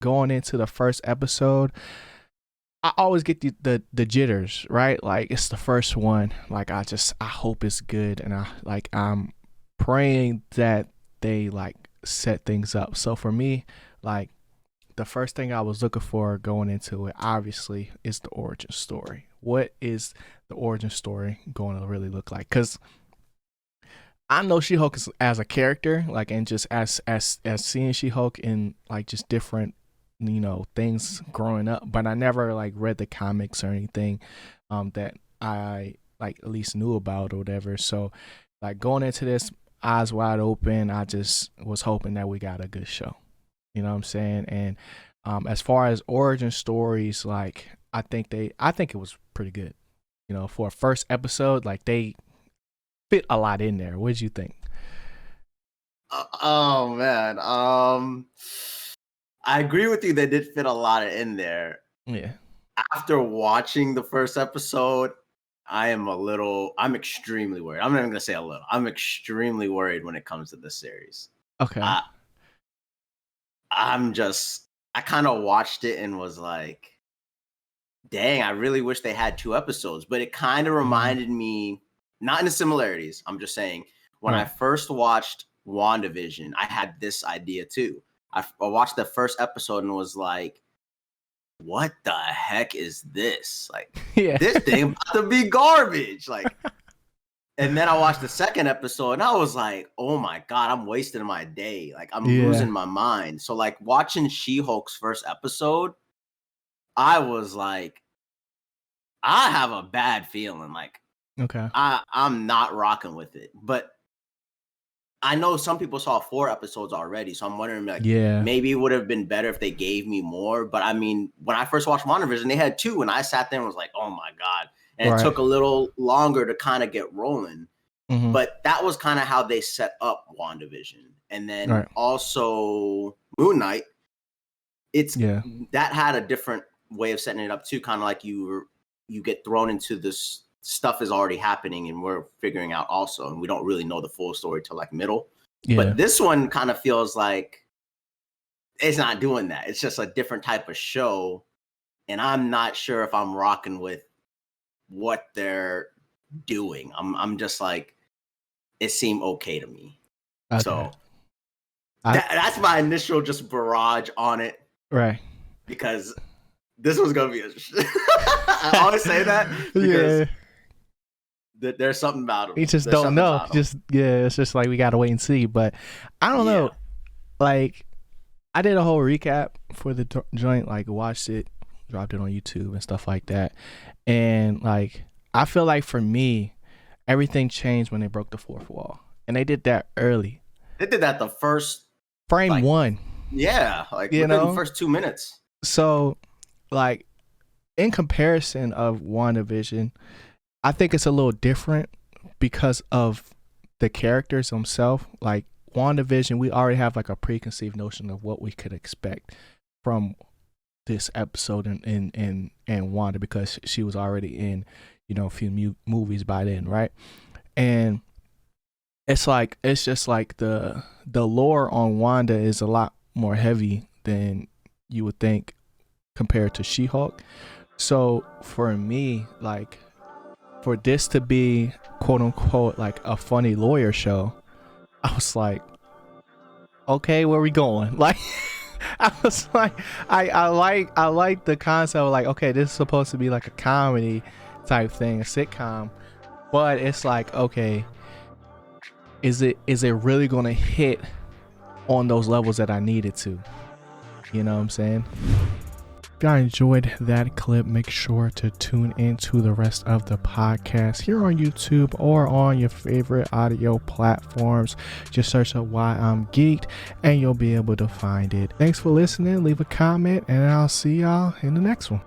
going into the first episode, I always get the jitters, right? Like it's the first one. Like I hope it's good, and I'm praying that they like set things up. So for me, like the first thing I was looking for going into it, obviously, is the origin story. What is the origin story going to really look like? Because I know She-Hulk as a character, like, and just as seeing She-Hulk in like just different, things growing up, but I never like read the comics or anything that I like at least knew about or whatever. So like going into this eyes wide open, I just was hoping that we got a good show. You know what I'm saying? And as far as origin stories, like I think it was pretty good. For a first episode, like they fit a lot in there. What did you think? Oh man, I agree with you. They did fit a lot in there. Yeah. After watching the first episode, I'm extremely worried. I'm not even gonna say a little. I'm extremely worried when it comes to this series. Okay. I kind of watched it and was like, dang, I really wish they had 2 episodes. But it kind of reminded me, not in the similarities, I'm just saying, when I first watched WandaVision, I had this idea too. I watched the first episode and was like, what the heck is this? Like, this thing about to be garbage. Like, and then I watched the second episode and I was like, oh my God, I'm wasting my day. Like, I'm losing my mind. So like watching She-Hulk's first episode, I was like, I have a bad feeling. Like, okay, I'm not rocking with it. But I know some people saw 4 episodes already, so I'm wondering, like, maybe it would have been better if they gave me more. But I mean, when I first watched WandaVision, they had 2, and I sat there and was like, "Oh my God!" And it took a little longer to kind of get rolling. Mm-hmm. But that was kind of how they set up WandaVision, and then also Moon Knight. That had a different way of setting it up too, kind of like you get thrown into this. Stuff is already happening and we're figuring out also, and we don't really know the full story till like middle. But this one kind of feels like it's not doing that. It's just a different type of show, and I'm not sure if I'm rocking with what they're doing. I'm just like, it seemed okay to me. Okay. So that's my initial just barrage on it, right? Because this was gonna be I always say that because there's something about him. You just don't know. It's just like we gotta wait and see. But I don't know. Like, I did a whole recap for the joint. Like, watched it, dropped it on YouTube and stuff like that. And like, I feel like for me, everything changed when they broke the fourth wall, and they did that early. They did that the first frame one. Yeah, like within the first 2 minutes. So, like, in comparison of WandaVision, I think it's a little different because of the characters themselves. Like WandaVision, we already have like a preconceived notion of what we could expect from this episode in Wanda, because she was already in, a few movies by then, right? And it's just like the lore on Wanda is a lot more heavy than you would think compared to She-Hulk. So for me, like, for this to be quote unquote like a funny lawyer show, I was like, okay, where we going? Like, I was like, I like the concept of like, okay, this is supposed to be like a comedy type thing, a sitcom, but it's like, okay, is it really gonna hit on those levels that I need it to? You know what I'm saying? If y'all enjoyed that clip, make sure to tune into the rest of the podcast here on YouTube or on your favorite audio platforms. Just search up Why I'm Geeked and you'll be able to find it. Thanks for listening. Leave a comment and I'll see y'all in the next one.